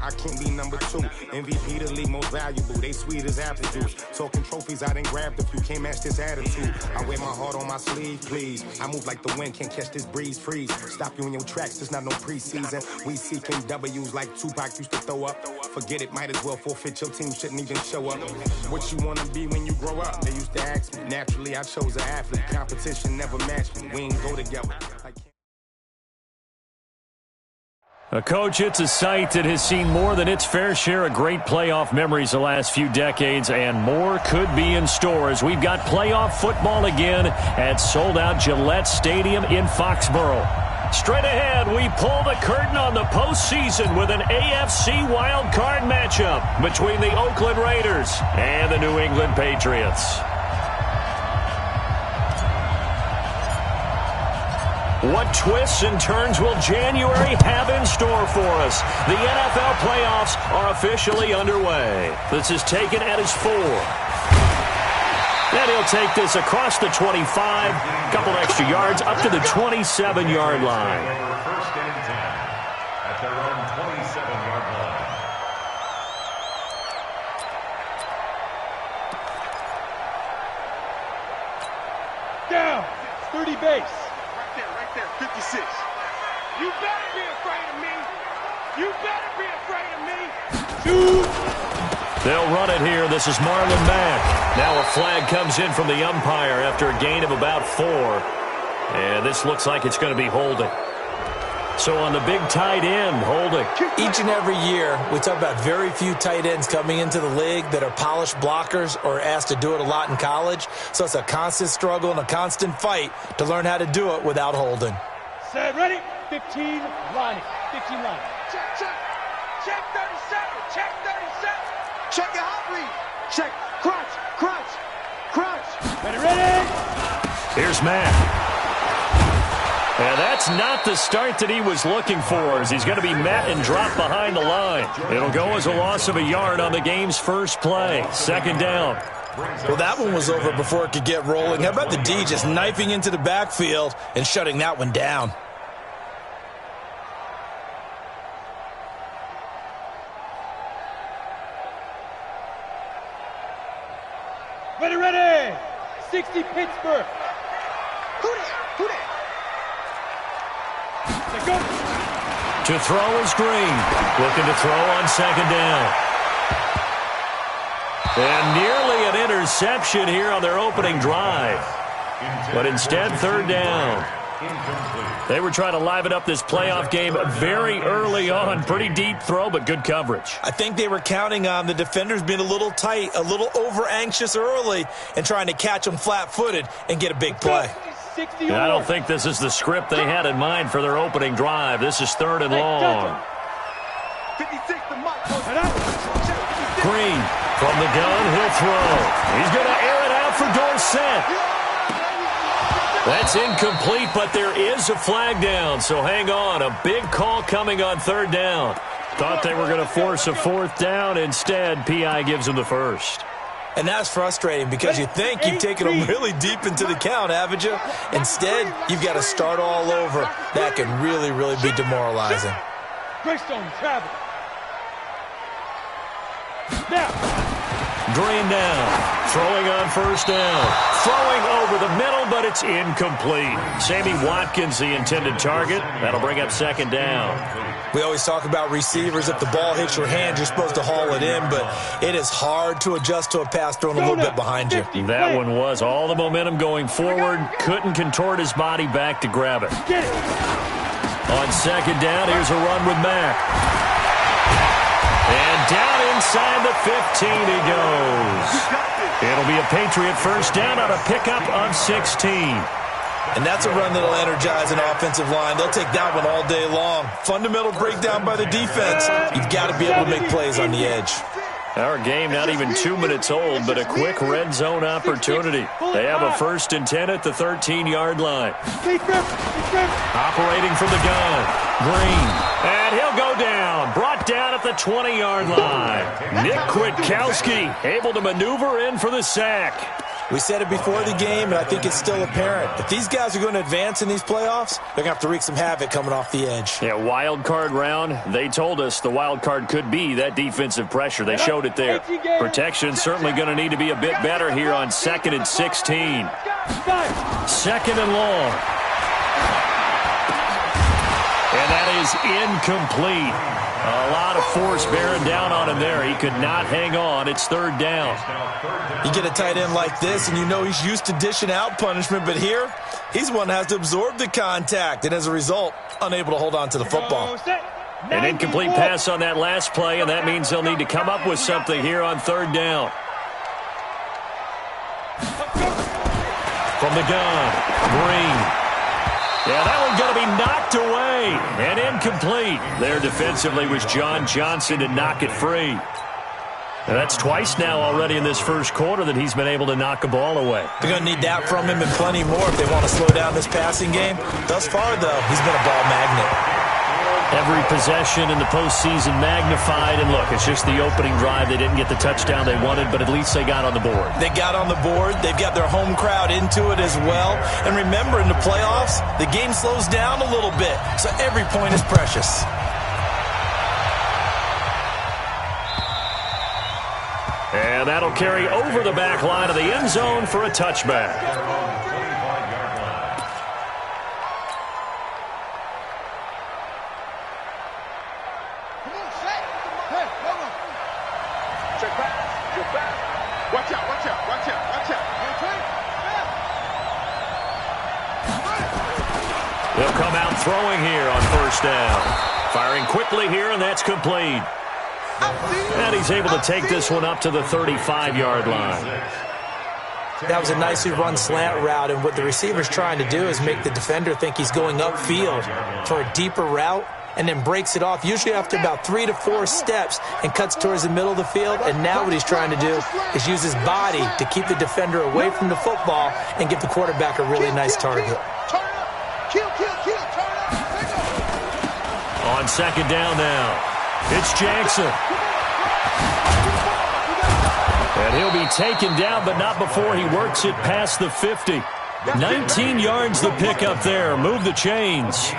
I can't be number 2. MVP the league most valuable. They sweet as apple juice. Talking trophies, I done grabbed a few. Can't match this attitude. I wear my heart on my sleeve, please. I move like the wind, can't catch this breeze. Freeze. Stop you in your tracks. There's not no preseason. We seeking W's like Tupac used to throw up. Forget it, might as well forfeit. Your team shouldn't even show up. What you wanna be when you grow up? They used to ask me. Naturally, I chose an athlete. Competition never matched me. We ain't go together. Coach, it's a site that has seen more than its fair share of great playoff memories the last few decades, and more could be in store as we've got playoff football again at sold-out Gillette Stadium in Foxborough. Straight ahead, we pull the curtain on the postseason with an AFC wildcard matchup between the Oakland Raiders and the New England Patriots. What twists and turns will January have in store for us? The NFL playoffs are officially underway. This is taken at his 4. And he'll take this across the 25, couple extra yards, up to the 27-yard line. First and 10 at their own 27-yard line. Down, 30 base. 56. You better be afraid of me. You better be afraid of me. They'll run it here. This is Marlon Mack. Now a flag comes in from the umpire after a gain of about 4. And this looks like it's going to be holding. So on the big tight end, holding. Each and every year, we talk about very few tight ends coming into the league that are polished blockers or asked to do it a lot in college. So it's a constant struggle and a constant fight to learn how to do it without holding. Set, ready? 15, lining. 15 line. Check, check. Check 37. Check 37. Check your hot read. Check. Crunch, crunch, crunch. Ready? Here's Matt. And that's not the start that he was looking for, as he's going to be met and dropped behind the line. It'll go as a loss of a yard on the game's first play. Second down. Well, that one was over before it could get rolling. How about the D just knifing into the backfield and shutting that one down? Ready? 60 Pittsburgh. Who that? Go. To throw is Green. Looking to throw on second down. And nearly an interception here on their opening drive. But instead, third down. They were trying to liven up this playoff game very early on. Pretty deep throw, but good coverage. I think they were counting on the defenders being a little tight, a little over-anxious early, and trying to catch them flat-footed and get a big play. I don't think this is the script they had in mind for their opening drive. This is third and long. 56 to Mike. Green from the gun, he'll throw. He's going to air it out for Dorsett. That's incomplete, but there is a flag down, so hang on. A big call coming on third down. Thought they were going to force a fourth down. Instead, P.I. gives them the first. And that's frustrating because you think you've taken them really deep into the count, haven't you? Instead, you've got to start all over. That can really, really be demoralizing. Greystone travel. Now. Green down. Throwing on first down. Throwing over the middle, but it's incomplete. Sammy Watkins, the intended target. That'll bring up second down. We always talk about receivers. If the ball hits your hand, you're supposed to haul it in, but it is hard to adjust to a pass thrown a little bit behind you. That one was all the momentum going forward. Couldn't contort his body back to grab it. On second down, here's a run with Mack. And down inside the 15 he goes. It'll be a Patriot first down on a pickup of 16. And that's a run that'll energize an offensive line. They'll take that one all day long. Fundamental breakdown by the defense. You've got to be able to make plays on the edge. Our game not even 2 minutes old, but a quick red zone opportunity. They have a 1st and 10 at the 13-yard line. Operating from the gun. Green. And he'll go down. Brought down at the 20-yard line. Nick Kwiatkowski able to maneuver in for the sack. We said it before the game, and I think it's still apparent. If these guys are going to advance in these playoffs, they're going to have to wreak some havoc coming off the edge. Yeah, wild card round. They told us the wild card could be that defensive pressure. They showed it there. Protection certainly going to need to be a bit better here on 2nd and 16. 2nd and long. And that is incomplete. A lot of force bearing down on him there. He could not hang on. It's 3rd down. You get a tight end like this, and you know he's used to dishing out punishment, but here, he's one that has to absorb the contact, and as a result, unable to hold on to the football. An incomplete pass on that last play, and that means they'll need to come up with something here on 3rd down. From the gun, Green. Yeah, that one's going to be knocked away and incomplete. There defensively was John Johnson to knock it free. And that's twice now already in this first quarter that he's been able to knock a ball away. They're going to need that from him and plenty more if they want to slow down this passing game. Thus far, though, he's been a ball magnet. Every possession in the postseason magnified. And look, it's just the opening drive. They didn't get the touchdown they wanted, but at least they got on the board. They got on the board. They've got their home crowd into it as well. And remember, in the playoffs, the game slows down a little bit, so every point is precious. And that'll carry over the back line of the end zone for a touchback. They'll come out throwing here on 1st down. Firing quickly here, and that's complete. And he's able to take this one up to the 35-yard line. That was a nicely run slant route, and what the receiver's trying to do is make the defender think he's going upfield for a deeper route, and then breaks it off, usually after about 3 to 4 steps, and cuts towards the middle of the field. And now what he's trying to do is use his body to keep the defender away from the football and give the quarterback a really nice target. On 2nd down now, it's Jackson. And he'll be taken down, but not before he works it past the 50. 19 yards the pickup there. Move the chains.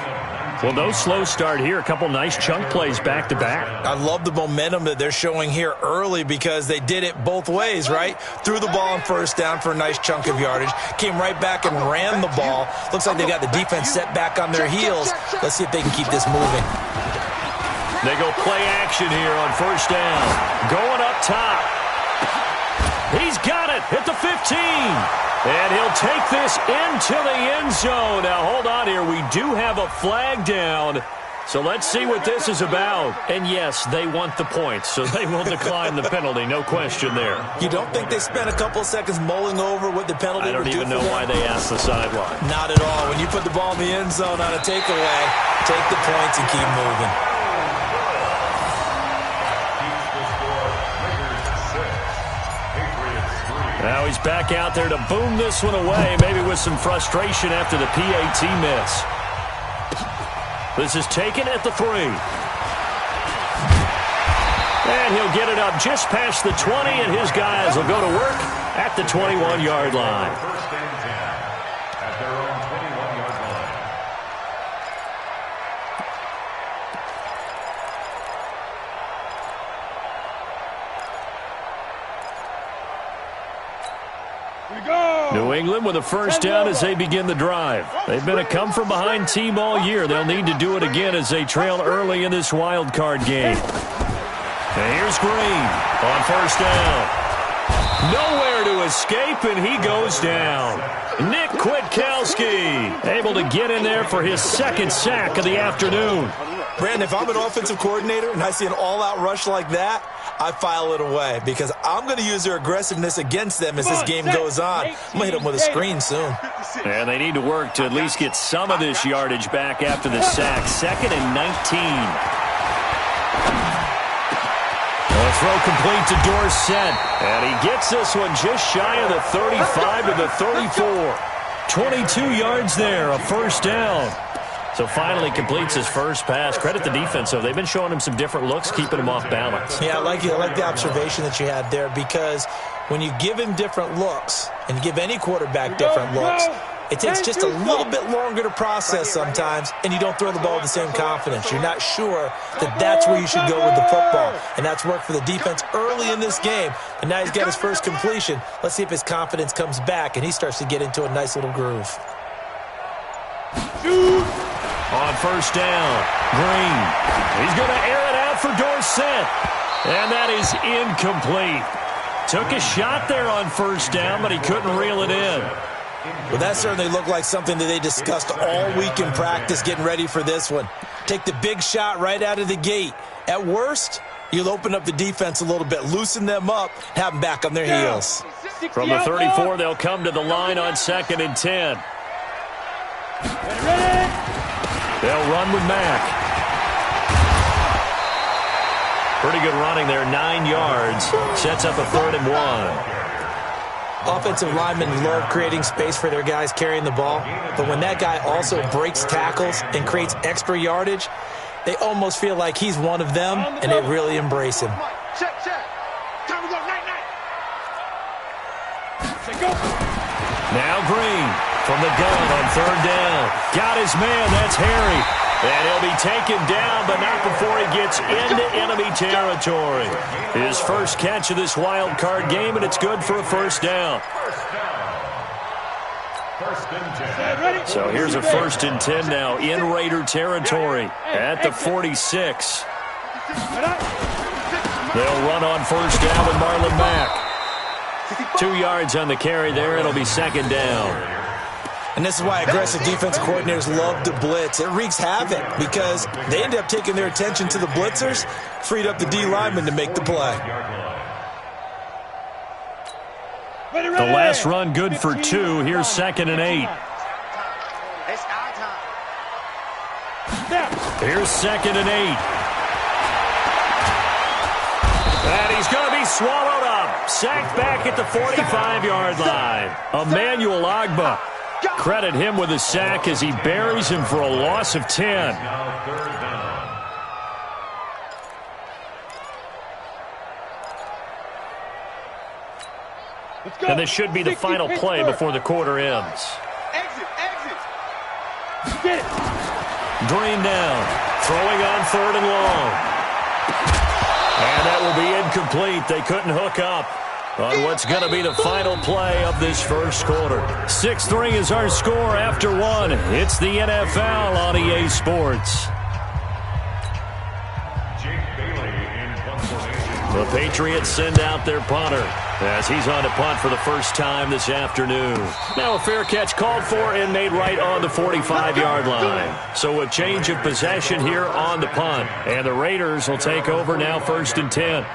Well, no slow start here. A couple nice chunk plays back-to-back. I love the momentum that they're showing here early because they did it both ways, right? Threw the ball on 1st down for a nice chunk of yardage. Came right back and ran the ball. Looks like they got the defense set back on their heels. Let's see if they can keep this moving. They go play action here on 1st down. Going up top. He's got it at the 15. And he'll take this into the end zone. Now, hold on here. We do have a flag down. So let's see what this is about. And, yes, they want the points, so they will decline the penalty. No question there. You don't think they spent a couple of seconds mulling over what the penalty would do? I don't even know why they asked the sideline. Not at all. When you put the ball in the end zone on a takeaway, take the points and keep moving. Now he's back out there to boom this one away, maybe with some frustration after the PAT miss. This is taken at the 3. And he'll get it up just past the 20, and his guys will go to work at the 21-yard line. First and 10 at their own 21-yard line. New England with a 1st down as they begin the drive. They've been a come-from-behind team all year. They'll need to do it again as they trail early in this wild card game. And here's Green on 1st down. Nowhere to escape, and he goes down. Nick Kwiatkowski able to get in there for his 2nd sack of the afternoon. Brandon, if I'm an offensive coordinator and I see an all-out rush like that, I file it away because I'm going to use their aggressiveness against them as this game goes on. I'm going to hit them with a screen soon. And they need to work to at least get some of this yardage back after the sack. 2nd and 19. A throw complete to Dorsett. And he gets this one just shy of the 35 to the 34. 22 yards there, a 1st down. So finally completes his first pass. Credit the defense, though. They've been showing him some different looks, keeping him off balance. Yeah, I like the observation that you had there because when you give him different looks, and you give any quarterback different looks, it takes just a little bit longer to process sometimes, and you don't throw the ball with the same confidence. You're not sure that that's where you should go with the football, and that's worked for the defense early in this game. And now he's got his first completion. Let's see if his confidence comes back, and he starts to get into a nice little groove. On first down, Green. He's going to air it out for Dorsett, and that is incomplete. Took a shot there on first down, but he couldn't reel it in. Well, that certainly looked like something that they discussed all week in practice getting ready for this one. Take the big shot right out of the gate. At worst, you'll open up the defense a little bit, loosen them up, have them back on their heels. From the 34, they'll come to the line on 2nd and 10. They'll run with Mack. Pretty good running there, 9 yards. Sets up a 3rd and 1. Offensive linemen love creating space for their guys carrying the ball, but when that guy also breaks tackles and creates extra yardage, they almost feel like he's one of them, and they really embrace him. Check. Time to go, night. Now Green from the gun on 3rd down. Got his man, that's Harry. And he'll be taken down, but not before he gets into enemy territory. His first catch of this wild card game, and it's good for a 1st down. So here's a 1st and 10 now in Raider territory at the 46. They'll run on 1st down with Marlon Mack. 2 yards on the carry there. It'll be 2nd down. And this is why aggressive defensive coordinators love to blitz. It wreaks havoc because they end up taking their attention to the blitzers, freed up the D lineman to make the play. The last run good for 2. Here's 2nd and 8. Here's 2nd and 8. And he's going to be swallowed up. Sacked back at the 45-yard line. Emmanuel Ogbah. Credit him with a sack as he buries him for a loss of 10. And this should be the final play before the quarter ends. Exit. Green down. Throwing on 3rd and long. And that will be incomplete. They couldn't hook up on what's going to be the final play of this first quarter. 6-3 is our score after 1. It's the NFL on EA Sports. The Patriots send out their punter as he's on to punt for the first time this afternoon. Now a fair catch called for and made right on the 45-yard line. So a change of possession here on the punt. And the Raiders will take over now 1st and 10.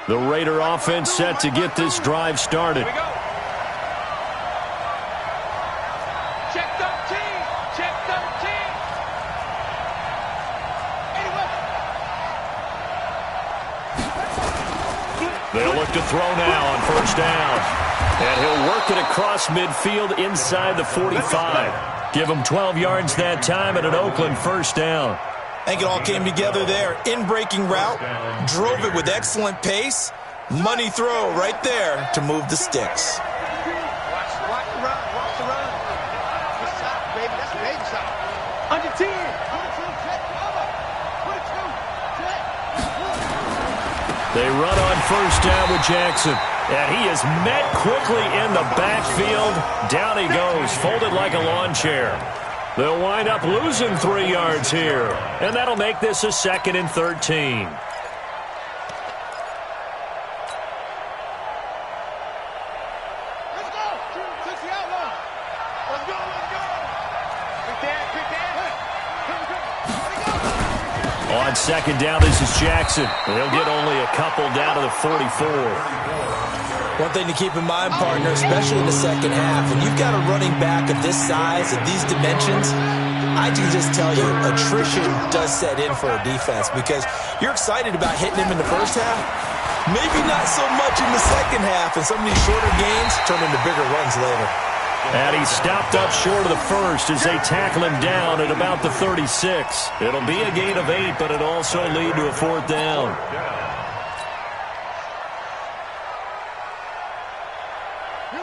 The Raider offense set to get this drive started. Check 13. They'll look to throw now on 1st down. And he'll work it across midfield inside the 45. Give him 12 yards that time at an Oakland 1st down. I think it all came together there. In-breaking route, drove it with excellent pace. Money throw right there to move the sticks. Watch the run. Good shot, baby. That's a baby shot. Under 10. They run on 1st down with Jackson. And he is met quickly in the backfield. Down he goes, folded like a lawn chair. They'll wind up losing 3 yards here. And that'll make this a 2nd and 13. Let's go. Let's go. On 2nd down, this is Jackson. He'll get only a couple down to the 44. One thing to keep in mind, partner, especially in the second half, when you've got a running back of this size, of these dimensions, I can just tell you, attrition does set in for a defense because you're excited about hitting him in the first half. Maybe not so much in the second half, and some of these shorter gains turn into bigger runs later. And he stopped up short of the first as they tackle him down at about the 36. It'll be a gain of 8, but it'll also lead to a 4th down.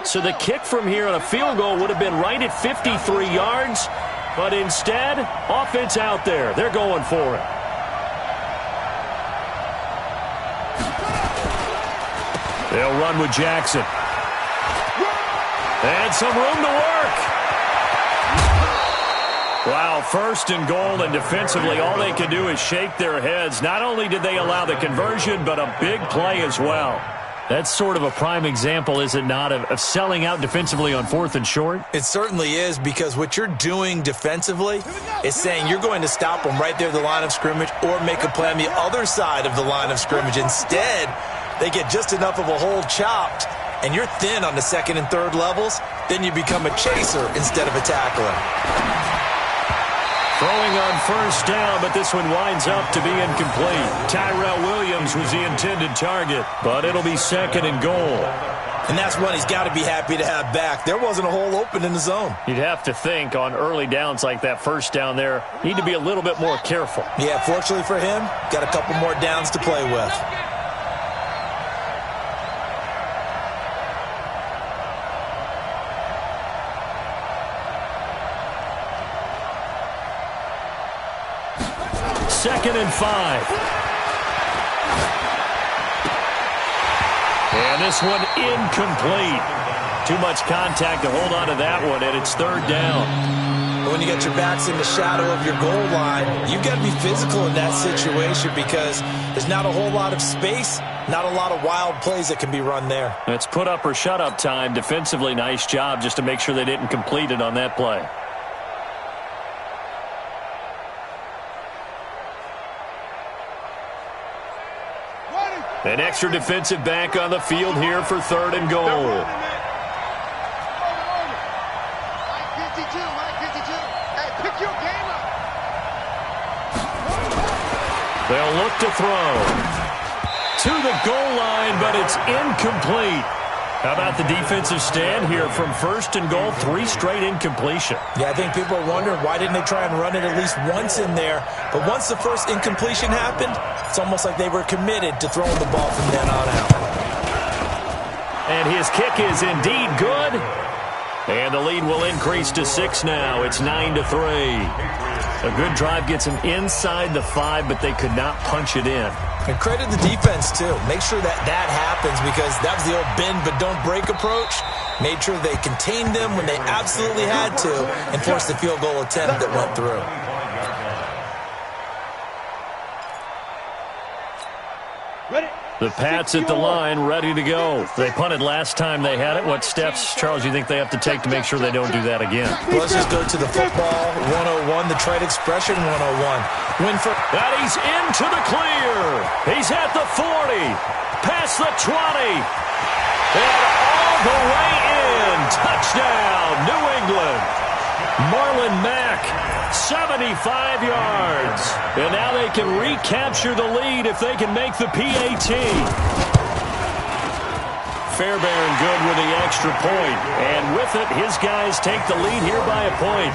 So the kick from here on a field goal would have been right at 53 yards. But instead, offense out there. They're going for it. They'll run with Jackson. And some room to work. Wow, first and goal, and defensively, all they can do is shake their heads. Not only did they allow the conversion, but a big play as well. That's sort of a prime example, is it not, of selling out defensively on 4th and short? It certainly is, because what you're doing defensively is saying you're going to stop them right there at the line of scrimmage or make a play on the other side of the line of scrimmage. Instead, they get just enough of a hole chopped, and you're thin on the 2nd and 3rd levels. Then you become a chaser instead of a tackler. Throwing on first down, but this one winds up to be incomplete. Tyrell Williams was the intended target, but it'll be 2nd and goal. And that's one he's got to be happy to have back. There wasn't a hole open in the zone. You'd have to think on early downs like that first down there, need to be a little bit more careful. Yeah, fortunately for him, got a couple more downs to play with. Second and 5. And this one incomplete. Too much contact to hold on to that one, and it's 3rd down. When you got your backs in the shadow of your goal line, you've got to be physical in that situation because there's not a whole lot of space, not a lot of wild plays that can be run there. It's put up or shut up time. Defensively, nice job just to make sure they didn't complete it on that play. An extra defensive back on the field here for 3rd and goal. Mike 52, Mike 52. Hey, pick your game up. They'll look to throw. To the goal line, but it's incomplete. How about the defensive stand here from 1st and goal? 3 straight incompletion. Yeah, I think people are wondering why didn't they try and run it at least once in there. But once the first incompletion happened, it's almost like they were committed to throwing the ball from then on out. And his kick is indeed good. And the lead will increase to 6 now. It's 9-3. A good drive gets them inside the 5, but they could not punch it in. And credit the defense, too. Make sure that happens because that was the old bend but don't break approach. Made sure they contained them when they absolutely had to and forced the field goal attempt that went through. The Pats at the line, ready to go. They punted last time they had it. What steps, Charles, you think they have to take to make sure they don't do that again? Well, let's just go to the football 101, the trade expression 101. Win for... And he's into the clear. He's at the 40, past the 20, and all the way in. Touchdown, New England. Marlon Mack, 75 yards. And now they can recapture the lead if they can make the PAT. Fairbairn good with the extra point. And with it, his guys take the lead here by a point.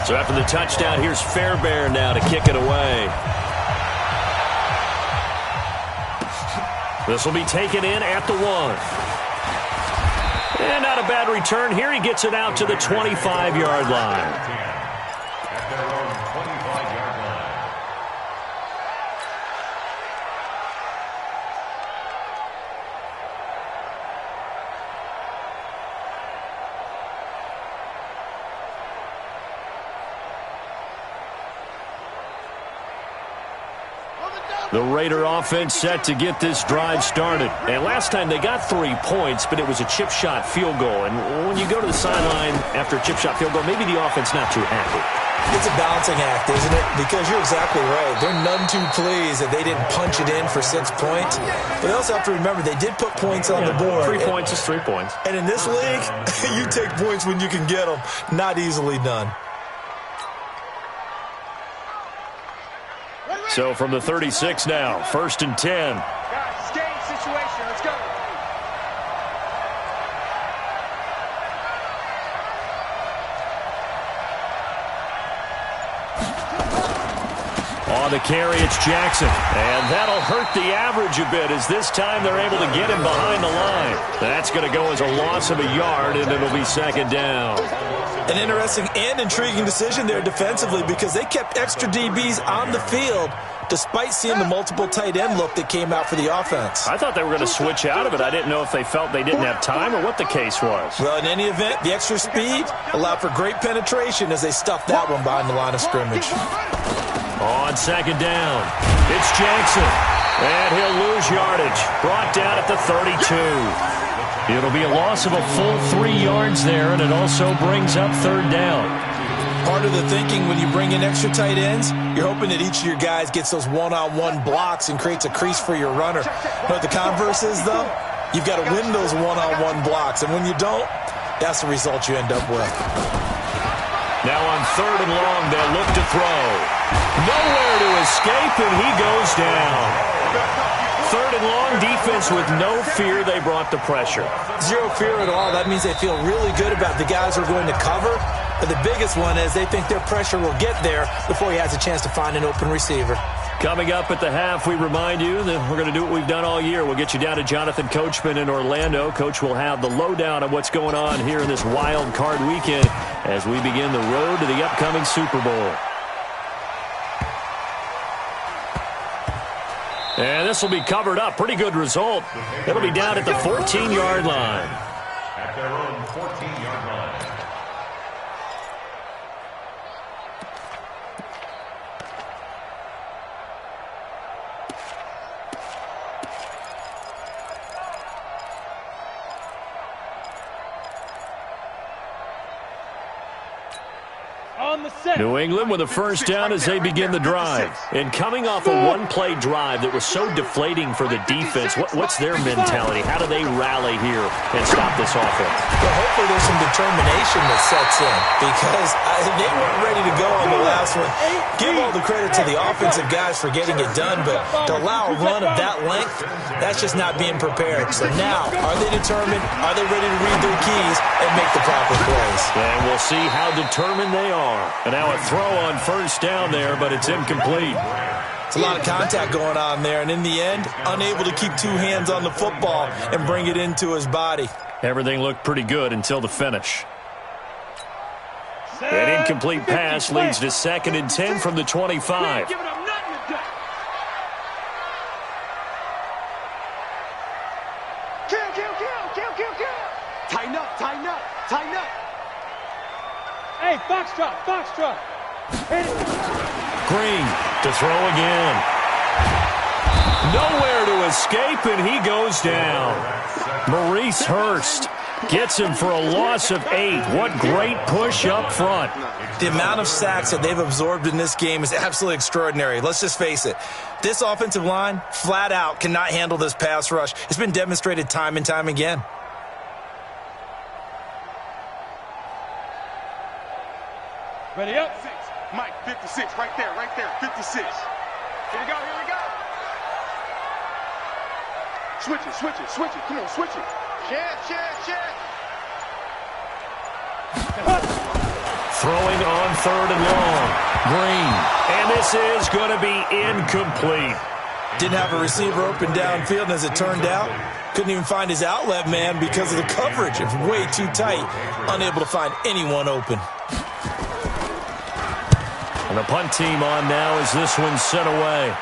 So after the touchdown, here's Fairbairn now to kick it away. This will be taken in at the 1. And not a bad return here. He gets it out to the 25-yard line. The Raider offense set to get this drive started. And last time they got 3 points, but it was a chip shot field goal. And when you go to the sideline after a chip shot field goal, maybe the offense not too happy. It's a balancing act, isn't it? Because you're exactly right. They're none too pleased that they didn't punch it in for 6 points. But they also have to remember they did put points on the board. 3 points is 3 points. And in this league, you take points when you can get them. Not easily done. So from the 36 now, 1st and 10. Guys, game situation. Let's go. On the carry, it's Jackson. And that'll hurt the average a bit as this time they're able to get him behind the line. That's going to go as a loss of a yard, and it'll be second down. An interesting and intriguing decision there defensively because they kept extra DBs on the field despite seeing the multiple tight end look that came out for the offense. I thought they were going to switch out of it. I didn't know if they felt they didn't have time or what the case was. Well, in any event, the extra speed allowed for great penetration as they stuffed that one behind the line of scrimmage. On second down, it's Jackson. And he'll lose yardage. Brought down at the 32. It'll be a loss of a full 3 yards there, and it also brings up third down. Part of the thinking when you bring in extra tight ends, you're hoping that each of your guys gets those one-on-one blocks and creates a crease for your runner. But the converse is, though, you've got to win those one-on-one blocks. And when you don't, that's the result you end up with. Now on third and long, they'll look to throw. Nowhere to escape, and he goes down. Third and long, defense with no fear. They brought the pressure. Zero fear at all. That means they feel really good about the guys who are going to cover. But the biggest one is they think their pressure will get there before he has a chance to find an open receiver. Coming up at the half, we remind you that we're going to do what we've done all year. We'll get you down to Jonathan Coachman in Orlando. Coach will have the lowdown of what's going on here in this wild card weekend as we begin the road to the upcoming Super Bowl. And this will be covered up. Pretty good result. It'll be down at the 14-yard line. At their own 14-yard line. New England with a first down as they begin the drive. And coming off a one-play drive that was so deflating for the defense, what's their mentality? How do they rally here and stop this offense? Well, hopefully there's some determination that sets in because they weren't ready to go on the last one. Give all the credit to the offensive guys for getting it done, but to allow a run of that length, that's just not being prepared. So now, are they determined? Are they ready to read their keys and make the proper plays? And we'll see how determined they are. And now a throw on first down there, but it's incomplete. It's a lot of contact going on there, and in the end, unable to keep two hands on the football and bring it into his body. Everything looked pretty good until the finish. An incomplete pass leads to 2nd and 10 from the 25. Tighten up, tighten up, tighten up. Hey, foxtrot. Hit it. Green to throw again. Nowhere to escape, and he goes down. Maurice Hurst gets him for a loss of 8. What great push up front. The amount of sacks that they've absorbed in this game is absolutely extraordinary. Let's just face it. This offensive line, flat out, cannot handle this pass rush. It's been demonstrated time and time again. Ready up. Mike, 56, right there, 56. Here we go. Switch it, come on, switch it. Share. Throwing on third and long. Green. And this is going to be incomplete. Didn't have a receiver open downfield, and as it turned out, couldn't even find his outlet man because of the coverage. It's way too tight. Unable to find anyone open. And the punt team on now as this one's sent away.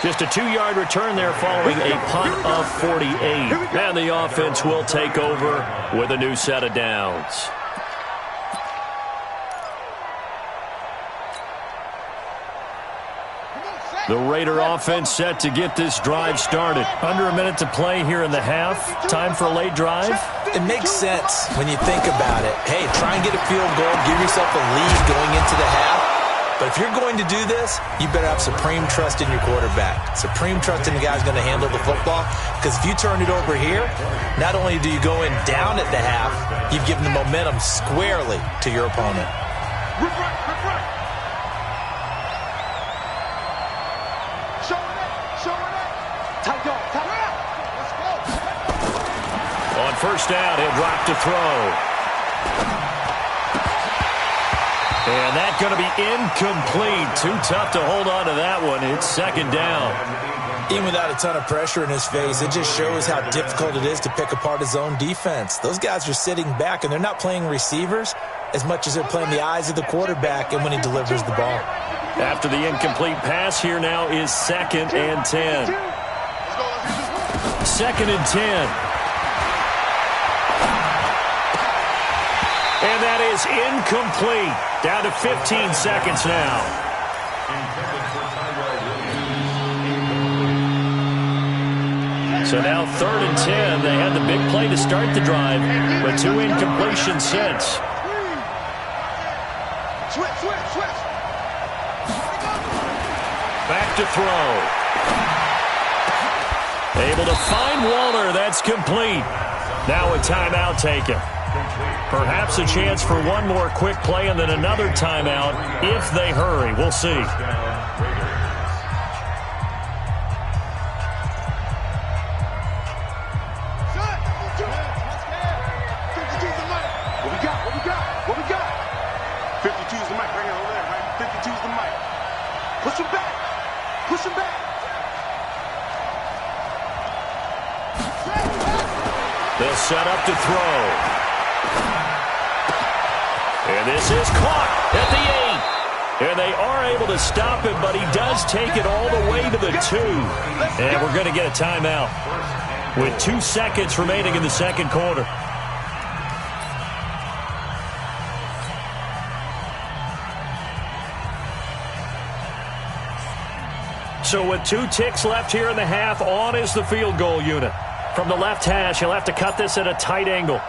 Just a 2-yard return there following a punt of 48. And the offense will take over with a new set of downs. The Raider offense set to get this drive started. Under a minute to play here in the half. Time for a late drive. It makes sense when you think about it. Hey, try and get a field goal, give yourself a lead going into the half. But if you're going to do this, you better have supreme trust in your quarterback. Supreme trust in the guy's going to handle the football. Because if you turn it over here, not only do you go in down at the half, you've given the momentum squarely to your opponent. Rip right. Showing it. Tight up. Let's go. On first down, he'll drop to throw. And that's going to be incomplete. Too tough to hold on to that one. It's second down. Even without a ton of pressure in his face, it just shows how difficult it is to pick apart his own defense. Those guys are sitting back, and they're not playing receivers as much as they're playing the eyes of the quarterback and when he delivers the ball. After the incomplete pass, here now is 2nd and 10. 2nd and 10. And that is incomplete. Down to 15 seconds now. So now 3rd and 10. They had the big play to start the drive, but 2 incompletions since. Back to throw. Able to find Walter. That's complete. Now a timeout taken. Perhaps a chance for one more quick play and then another timeout if they hurry. We'll see. What we got? 52's the mic right here over there, right? 52's the mic. Push him back. Push him back. They'll set up to throw. And this is caught at the 8. And they are able to stop him, but he does take it all the way to the 2. And we're going to get a timeout with 2 seconds remaining in the second quarter. So with 2 ticks left here in the half, on is the field goal unit. From the left hash, he'll have to cut this at a tight angle.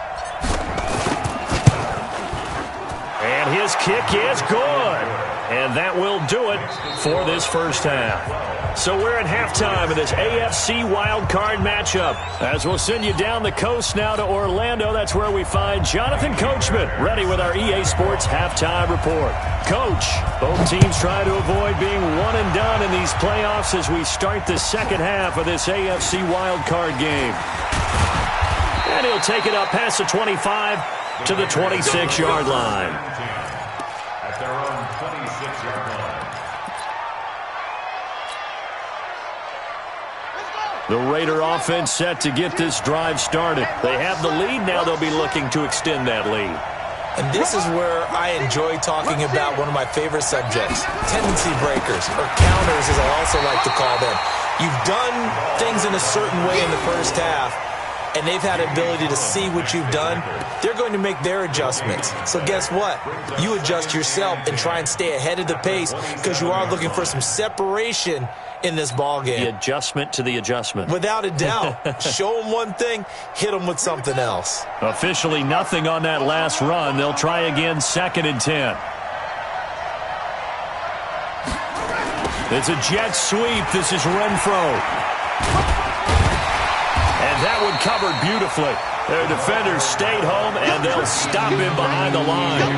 And his kick is good. And that will do it for this first half. So we're at halftime of this AFC wildcard matchup. As we'll send you down the coast now to Orlando, that's where we find Jonathan Coachman, ready with our EA Sports halftime report. Coach, both teams try to avoid being one and done in these playoffs as we start the second half of this AFC wildcard game. And he'll take it up past the 25 to the 26-yard line. At their own 26-yard line. The Raider offense set to get this drive started. They have the lead. Now they'll be looking to extend that lead. And this is where I enjoy talking about one of my favorite subjects, tendency breakers, or counters as I also like to call them. You've done things in a certain way in the first half, and they've had the ability to see what you've done. They're going to make their adjustments. So guess what? You adjust yourself and try and stay ahead of the pace because you are looking for some separation in this ball game. The adjustment to the adjustment. Without a doubt. Show them one thing, hit them with something else. Officially nothing on that last run. They'll try again, 2nd and 10. It's a jet sweep. This is Renfro. And that one covered beautifully. Their defenders stayed home, and they'll stop him behind the line.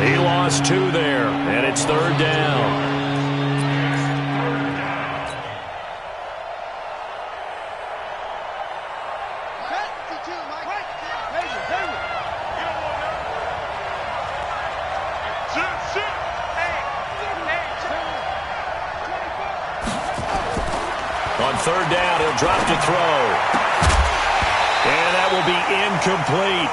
He lost 2 there, and it's 3rd down. On 3rd down, he'll drop to throw. And that will be incomplete.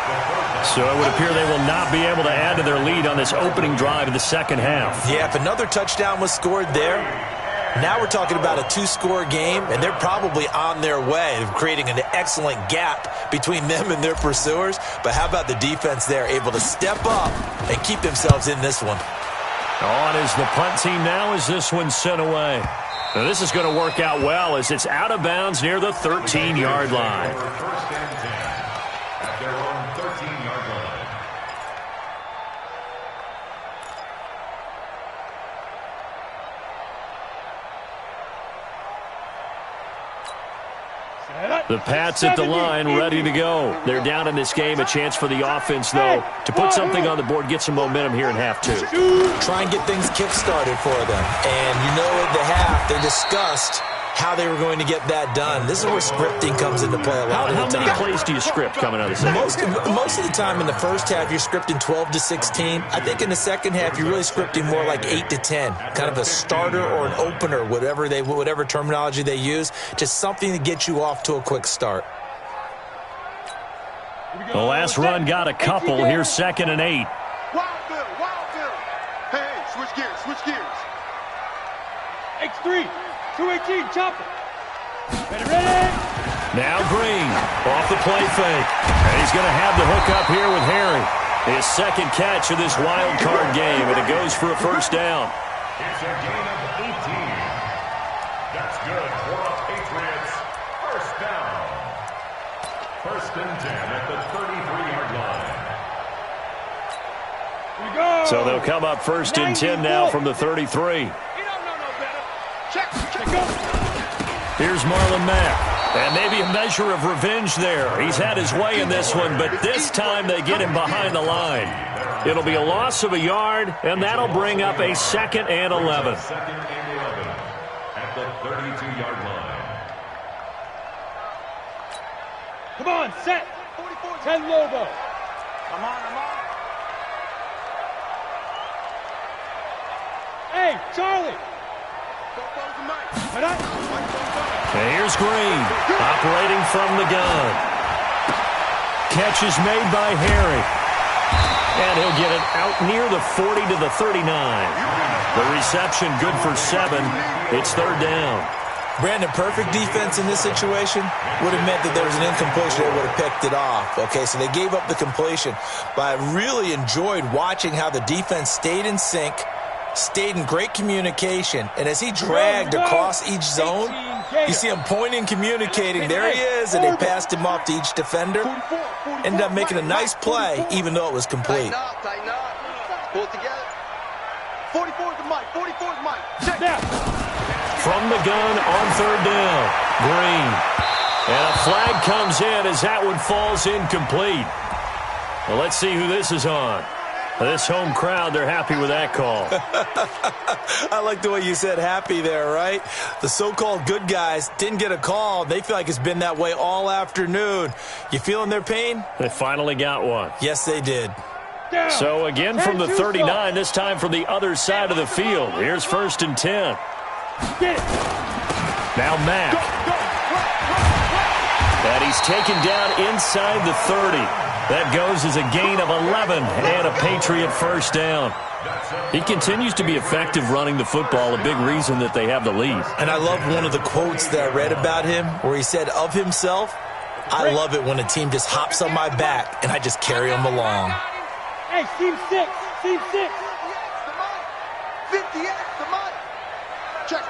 So it would appear they will not be able to add to their lead on this opening drive of the second half. Yeah, if another touchdown was scored there, now we're talking about a 2-score game, and they're probably on their way of creating an excellent gap between them and their pursuers. But how about the defense there, able to step up and keep themselves in this one? On is the punt team now as this one's sent away. Now this is going to work out well as it's out of bounds near the 13-yard line. First and 10 at their own 13-yard line. The Pats at the line, ready to go. They're down in this game. A chance for the offense, though, to put something on the board, get some momentum here in half 2. Try and get things kick-started for them. And you know at the half, they discussed how they were going to get that done. This is where scripting comes into play a lot of the time. How many plays do you script coming out of the second? Most of the time in the first half, you're scripting 12 to 16. I think in the second half, you're really scripting more like 8 to 10, kind of a starter or an opener, whatever terminology they use, just something to get you off to a quick start. The last run got a couple. Here's 2nd and 8. Wild Bill. Hey, switch gears. X3, 218, chop it. Ready. Now Green, off the play fake. And he's going to have the hook up here with Harry. His second catch of this wild card game, and it goes for a first down. It's a gain of 18. That's good for the Patriots. First down. 1st and 10 at the 33-yard line. So they'll come up 1st and 10 now from the 33. Check. Here's Marlon Mack. And maybe a measure of revenge there. He's had his way in this one, but this time they get him behind the line. It'll be a loss of a yard, and that'll bring up a 2nd and 11. 2nd and 11 at the 32-yard line. Come on, set. 10 Lobo. I'm on. Hey, Charlie. And here's Green, operating from the gun. Catch is made by Harry. And he'll get it out near the 40 to the 39. The reception good for 7. It's 3rd down. Brandon, perfect defense in this situation would have meant that there was an incompletion. They would have picked it off. Okay, so they gave up the completion. But I really enjoyed watching how the defense stayed in sync, stayed in great communication, and as he dragged across each zone, you see him pointing, communicating. There he is, and they passed him off to each defender. Ended up making a nice play, even though it was complete. Tighten up. Pull it together. 44 is the mic. 44 is the mic. Check. From the gun on 3rd down, Green. And a flag comes in as that one falls incomplete. Well, let's see who this is on. This home crowd, they're happy with that call. I like the way you said happy there, right? The so-called good guys didn't get a call. They feel like it's been that way all afternoon. You feeling their pain? They finally got one. Yes, they did. So again from the 39, this time from the other side of the field. Here's 1st and 10. Now Mack. And he's taken down inside the 30. That goes as a gain of 11 and a Patriot first down. He continues to be effective running the football, a big reason that they have the lead. And I love one of the quotes that I read about him where he said of himself, I love it when a team just hops on my back and I just carry them along. Hey, team 6. 58's the mic. Check.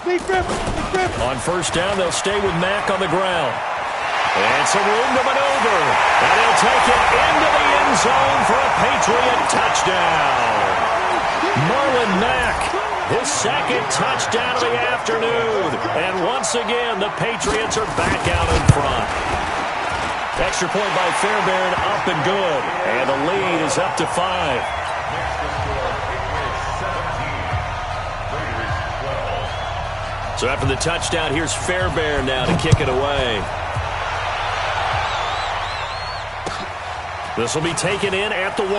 Lead grip. On 1st down, they'll stay with Mack on the ground. And some room to maneuver. And he'll take it into the end zone for a Patriot touchdown. Marlon Mack, his 2nd touchdown of the afternoon. And once again, the Patriots are back out in front. Extra point by Fairbairn, up and good. And the lead is up to 5. So after the touchdown, here's Fairbairn now to kick it away. This will be taken in at the 1.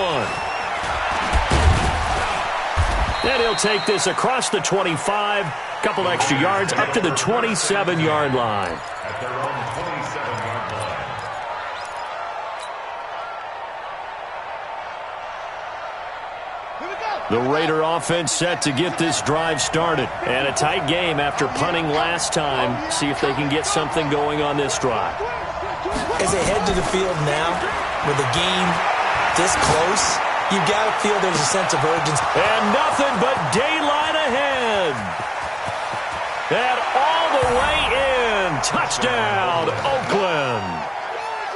And he'll take this across the 25, couple extra yards up to the 27-yard line. At their own 27-yard line. The Raider offense set to get this drive started. And a tight game after punting last time. See if they can get something going on this drive. As they head to the field now, with the game this close, you've got to feel there's a sense of urgency. And nothing but daylight ahead. And all the way in. Touchdown, Oakland.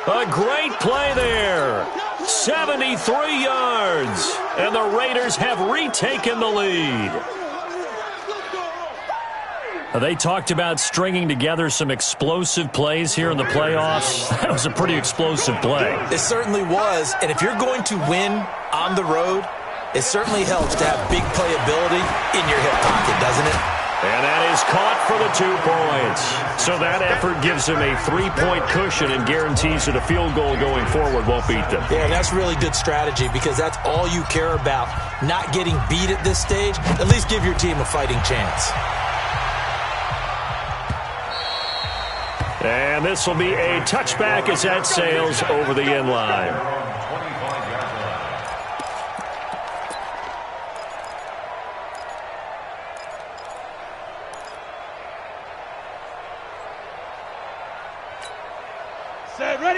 A great play there. 73 yards. And the Raiders have retaken the lead. They talked about stringing together some explosive plays here in the playoffs. That was a pretty explosive play. It certainly was. And if you're going to win on the road, It certainly helps to have big playability in your hip pocket, doesn't it? And that is caught for the 2 points. So that effort gives him a 3-point cushion and guarantees that a field goal going forward won't beat them. Yeah, and that's really good strategy because that's all you care about. Not getting beat at this stage, at least give your team a fighting chance. And this will be a touchback as that sails over the end line.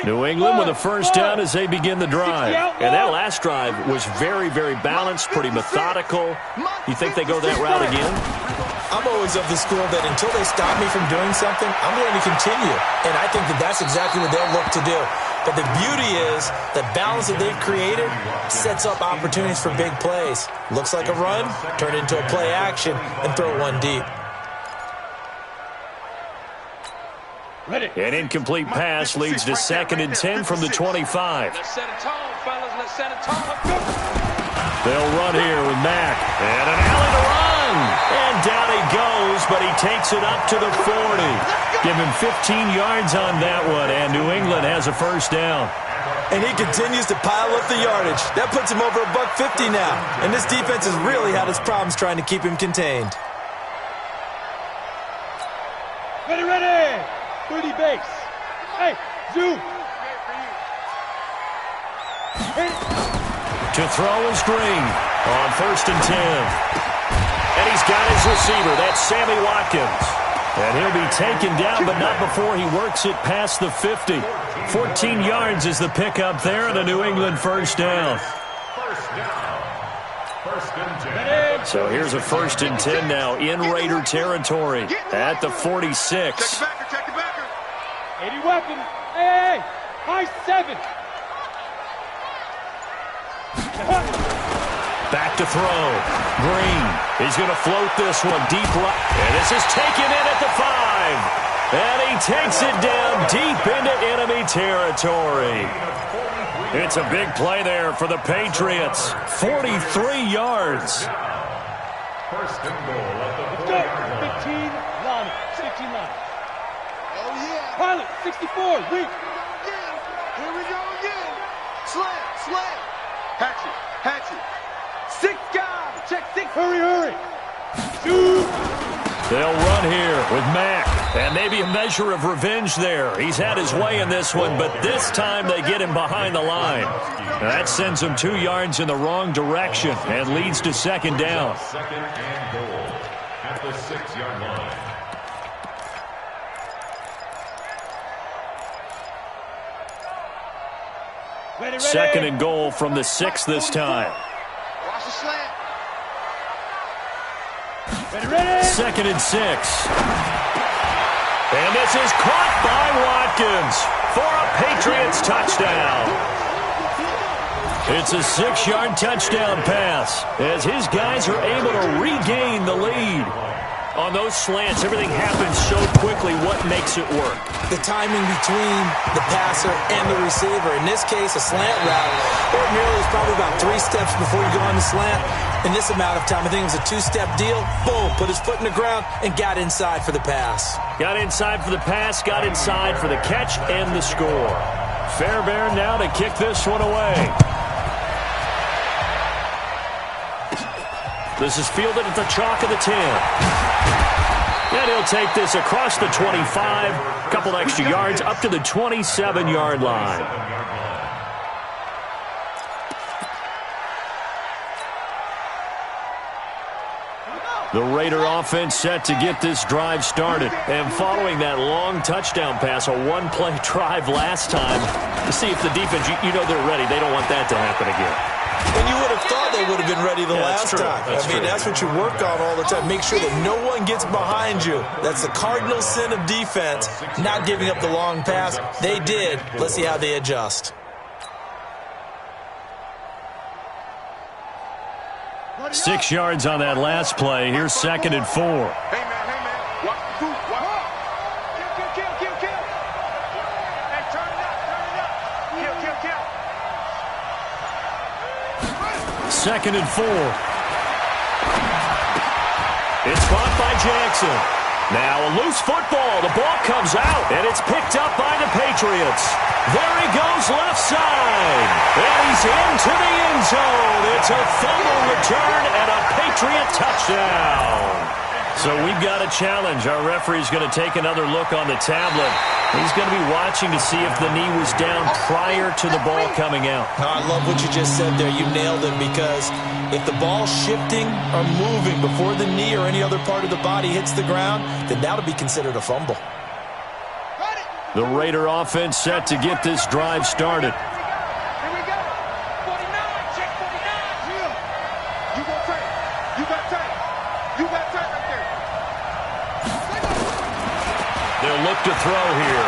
New England with a first down as they begin the drive. And that last drive was very, very balanced, pretty methodical. You think they go that route again? I'm always of the school that until they stop me from doing something, I'm going to continue. And I think that that's exactly what they'll look to do. But the beauty is the balance that they've created sets up opportunities for big plays. Looks like a run, turn into a play action, and throw one deep. An incomplete pass leads to 2nd and 10 from the 25. Let's set a tone, fellas. Let's set a tone. They'll run here with Mack. And an alley to run. And down he goes, but he takes it up to the 40. Give him 15 yards on that one, and New England has a first down. And he continues to pile up the yardage. That puts him over $150 now. And this defense has really had its problems trying to keep him contained. Ready. 30 base. Hey, zoom. To throw is Green on 1st and 10. And he's got his receiver. That's Sammy Watkins. And he'll be taken down, but not before he works it past the 50. 14 yards is the pickup there, and a New England first down. So here's a 1st and 10 now in Raider territory at the 46. 80 weapon. Hey, high 7. Back to throw. Green. He's going to float this one deep right. And this is taken in at the 5. And he takes it down deep into enemy territory. It's a big play there for the Patriots. 43 yards. First and goal at the 15 line. 15 line. Pilot, 64, weak. Here we go again. Slam. Hatchet. 6 guys. Check 6. Hurry. Shoot. They'll run here with Mack. And maybe a measure of revenge there. He's had his way in this one, but this time they get him behind the line. Now that sends him 2 yards in the wrong direction and leads to 2nd down. 2nd and goal at the 6-yard line. Ready. 2nd and goal from the 6 this time. Watch the slant. Ready. 2nd and 6. And this is caught by Watkins for a Patriots touchdown. It's a 6-yard touchdown pass as his guys are able to regain the lead. On those slants, everything happens so quickly. What makes it work? The timing between the passer and the receiver. In this case, a slant route. Ordinarily, it's probably about 3 steps before you go on the slant. In this amount of time, I think it was a 2-step deal. Boom, put his foot in the ground and got inside for the pass. Got inside for the pass, got inside for the catch and the score. Fairbairn now to kick this one away. This is fielded at the chalk of the 10. And he'll take this across the 25, a couple extra yards up to the 27-yard line. The Raider offense set to get this drive started. And following that long touchdown pass, a 1-play drive last time, to see if the defense, you know they're ready. They don't want that to happen again. And you would have thought they would have been ready the last time. That's what you work on all the time. Make sure that no one gets behind you. That's the cardinal sin of defense, not giving up the long pass. They did. Let's see how they adjust. Six yards on that last play. Here's 2nd and 4. Hey, man. What? Kill. Hey, turn it up. Kill. 2nd and 4. It's caught by Jackson. Now a loose football. The ball comes out, and it's picked up by the Patriots. There he goes left side. And he's into the end zone. It's a fumble return and a Patriot touchdown. So we've got a challenge. Our referee's going to take another look on the tablet. He's going to be watching to see if the knee was down prior to the ball coming out. I love what you just said there. You nailed it, because if the ball's shifting or moving before the knee or any other part of the body hits the ground, then that'll be considered a fumble. The Raider offense set to get this drive started. Here we go. 49, check 49. You got tight. You got tight. You got tight right there. They'll look to throw here.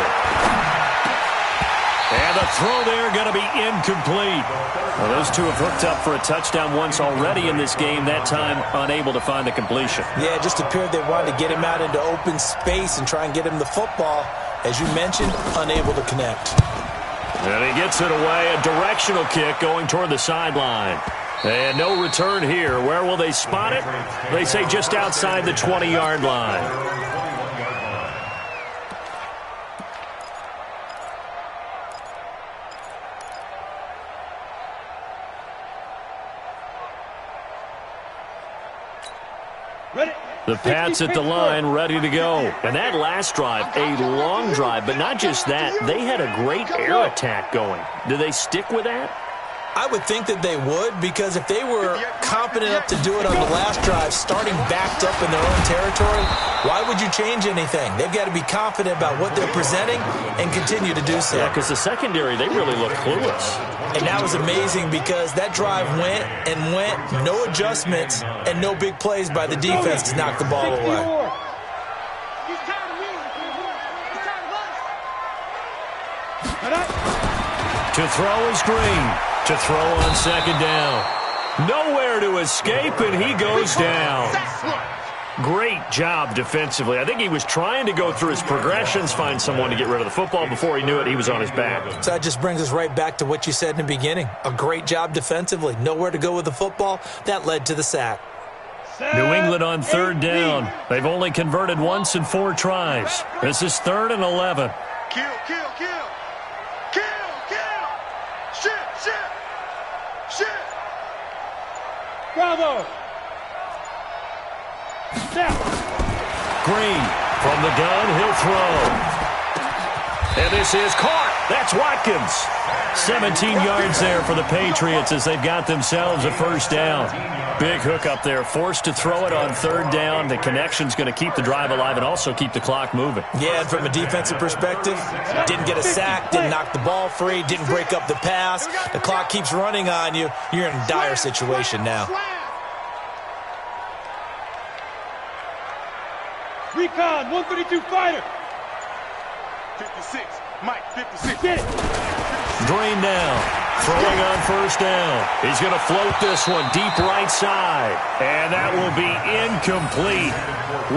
And the throw there going to be incomplete. Well, those two have hooked up for a touchdown once already in this game, that time unable to find the completion. Yeah, it just appeared they wanted to get him out into open space and try and get him the football. As you mentioned, unable to connect. And he gets it away, a directional kick going toward the sideline. And no return here. Where will they spot it? They say just outside the 20-yard line. The Pats at the line, ready to go. And that last drive, a long drive, but not just that. They had a great air attack going. Do they stick with that? I would think that they would, because if they were confident enough to do it on the last drive, starting backed up in their own territory, why would you change anything? They've got to be confident about what they're presenting and continue to do so. Yeah, because the secondary, they really look clueless. And that was amazing, because that drive went and went, no adjustments, and no big plays by the defense to knock the ball away. To throw is Green. To throw on 2nd down. Nowhere to escape, and he goes down. Great job defensively. I think he was trying to go through his progressions, find someone to get rid of the football. Before he knew it, he was on his back. So that just brings us right back to what you said in the beginning. A great job defensively. Nowhere to go with the football. That led to the sack. New England on 3rd down. They've only converted once in 4 tries. This is 3rd and 11. Kill, kill, kill. Kill, kill. Shit, shit. Shit. Bravo. Snap. Green from the gun, he'll throw. And this is caught. That's Watkins. 17 yards there for the Patriots as they've got themselves a 1st down. Big hook up there, forced to throw it on 3rd down. The connection's going to keep the drive alive and also keep the clock moving. Yeah, and from a defensive perspective, didn't get a sack, didn't knock the ball free, didn't break up the pass. The clock keeps running on you. You're in a dire situation now. Recon, 132 fighter. 56. Mike, 56. Get it. Green now, throwing on 1st down. He's going to float this one deep right side. And that will be incomplete.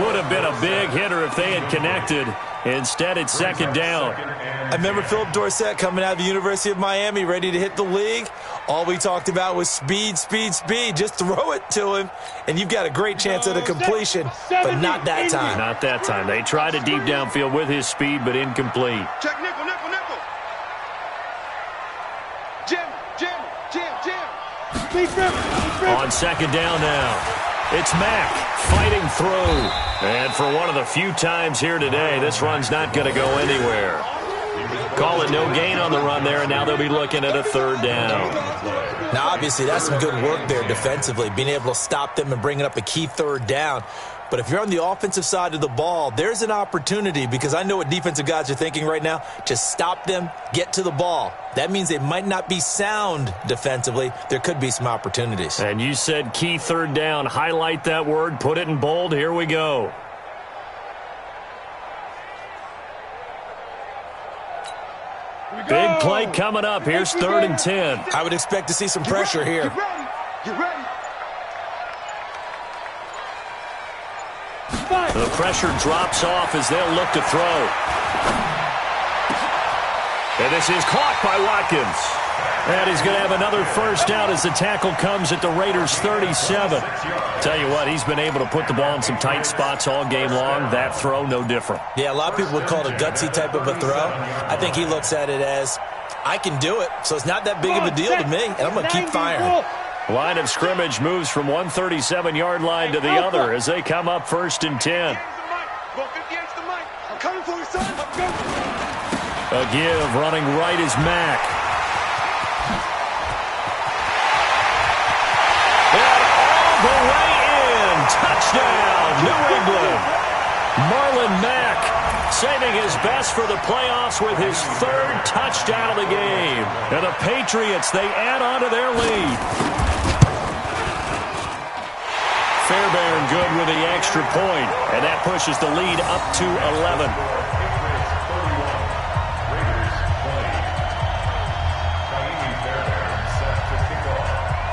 Would have been a big hitter if they had connected. Instead, it's 2nd down. I remember Philip Dorsett coming out of the University of Miami, ready to hit the league. All we talked about was speed, speed, speed. Just throw it to him, and you've got a great chance at a completion, but not that time. Not that time. They tried a deep downfield with his speed, but incomplete. Check nickel, nickel, nickel. Jim, Jim, Jim, Jim. Speed grip. On 2nd down now. It's Mack fighting through. And for one of the few times here today, this run's not going to go anywhere. Call it no gain on the run there, and now they'll be looking at a 3rd down. Now, obviously, that's some good work there defensively, being able to stop them and bringing up a key 3rd down. But if you're on the offensive side of the ball, there's an opportunity, because I know what defensive guys are thinking right now. Just stop them, get to the ball. That means they might not be sound defensively. There could be some opportunities. And you said key 3rd down. Highlight that word, put it in bold. Here we go. Big play coming up. Here's 3rd and 10. I would expect to see some pressure here. You ready? You ready? The pressure drops off as they'll look to throw. And this is caught by Watkins. And he's going to have another first down as the tackle comes at the Raiders' 37. Tell you what, he's been able to put the ball in some tight spots all game long. That throw, no different. Yeah, a lot of people would call it a gutsy type of a throw. I think he looks at it as, I can do it, so it's not that big of a deal to me, and I'm going to keep firing. Line of scrimmage moves from one 37-yard line to the other as they come up 1st and 10. I'm coming for you, son. A give running right is Mack. And all the way in. Touchdown, New England. Marlon Mack saving his best for the playoffs with his 3rd touchdown of the game. And the Patriots, they add on to their lead. Fairbairn good with the extra point, and that pushes the lead up to 11.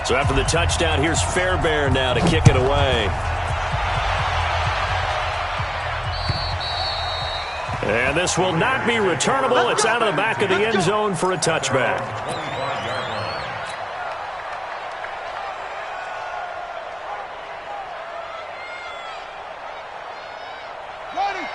So after the touchdown, here's Fairbairn now to kick it away. And this will not be returnable. It's out of the back of the end zone for a touchback.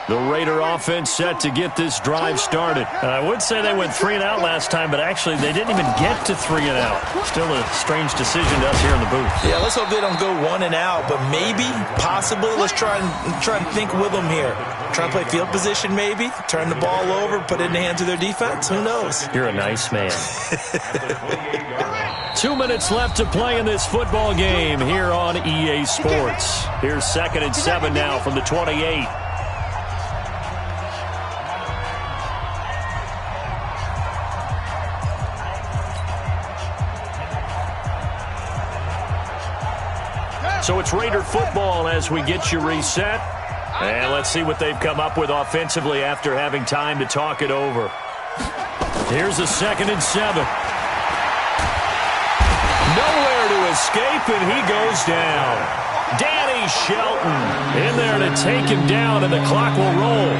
The Raider offense set to get this drive started. I would say they went 3 and out last time, but actually they didn't even get to 3 and out. Still a strange decision to us here in the booth. Yeah, let's hope they don't go 1 and out, but maybe, possibly, let's try and think with them here. Try and play field position maybe, turn the ball over, put it in the hands of their defense. Who knows? You're a nice man. 2 minutes left to play in this football game here on EA Sports. Here's 2nd and 7 now from the 28. So it's Raider football as we get you reset. And let's see what they've come up with offensively after having time to talk it over. Here's a 2nd and 7. Nowhere to escape, and he goes down. Danny Shelton in there to take him down, and the clock will roll.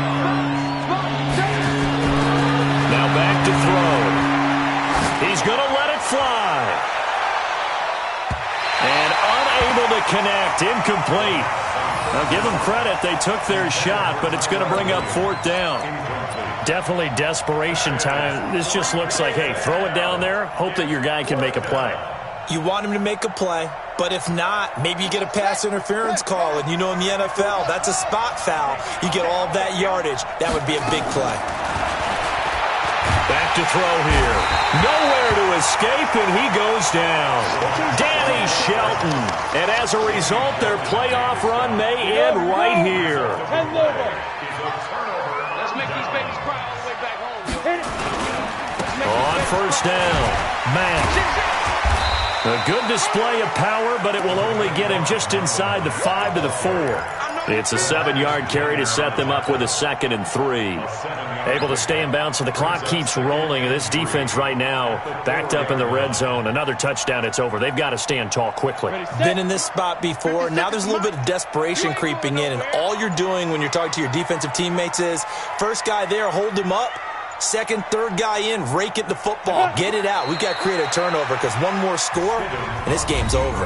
Now back to throw. He's going to let it fly. And unable to connect, incomplete. Now give them credit, they took their shot, but it's going to bring up 4th down. Definitely desperation time. This just looks like, hey, throw it down there, hope that your guy can make a play. You want him to make a play, but if not, maybe you get a pass interference call, and you know in the NFL, that's a spot foul. You get all of that yardage. That would be a big play. Back to throw here. Nowhere to escape, and he goes down. Danny Shelton. And as a result, their playoff run may end right here. Let's make these babies cry all the way back home. On 1st down, Mack. A good display of power, but it will only get him just inside the 5 to the 4. It's a 7-yard carry to set them up with a 2nd and 3. Able to stay in bounds, so the clock keeps rolling. This defense right now backed up in the red zone. Another touchdown, it's over. They've got to stand tall quickly. Been in this spot before. Now there's a little bit of desperation creeping in, and all you're doing when you're talking to your defensive teammates is, first guy there, hold him up. Second, third guy in, rake it the football. Get it out. We've got to create a turnover because one more score, and this game's over.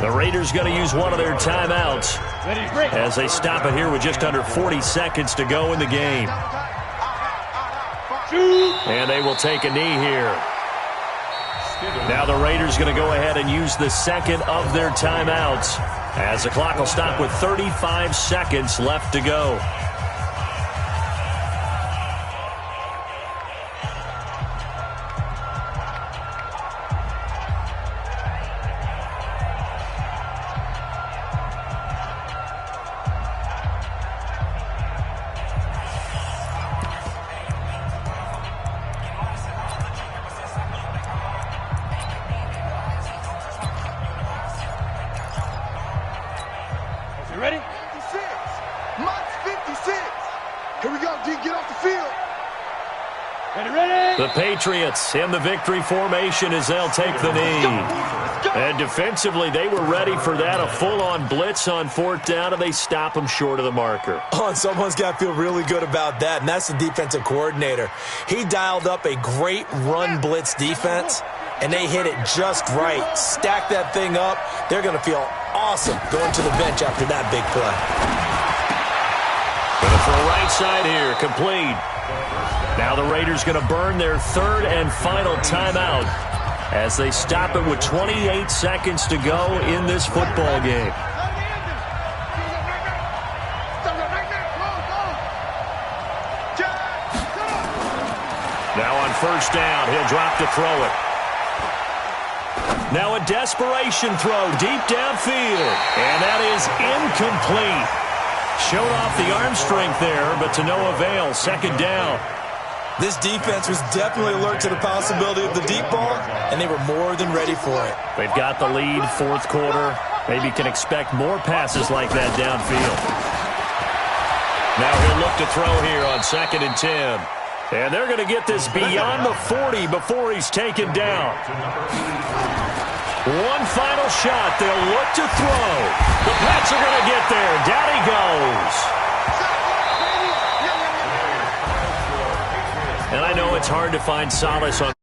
The Raiders going to use one of their timeouts as they stop it here with just under 40 seconds to go in the game. And they will take a knee here. Now the Raiders going to go ahead and use the 2nd of their timeouts as the clock will stop with 35 seconds left to go. Ready? 56. Mott's 56. Here we go, D. Get off the field. Ready? The Patriots in the victory formation as they'll take the knee. And defensively, they were ready for that, a full-on blitz on fourth down, and they stop them short of the marker. Oh, and someone's got to feel really good about that, and that's the defensive coordinator. He dialed up a great run blitz defense, and they hit it just right. Stack that thing up. They're going to feel awesome going to the bench after that big play. Going to throw right side here, complete. Now the Raiders going to burn their third and final timeout as they stop it with 28 seconds to go in this football game. Now on first down, he'll drop to throw it. Now a desperation throw deep downfield, and that is incomplete. Showed off the arm strength there, but to no avail. Second down. This defense was definitely alert to the possibility of the deep ball, and they were more than ready for it. They've got the lead, fourth quarter. Maybe can expect more passes like that downfield. Now he'll look to throw here on 2nd and 10. And they're going to get this beyond the 40 before he's taken down. One final shot. They'll look to throw. The Pats are going to get there. Down he goes. And I know it's hard to find solace on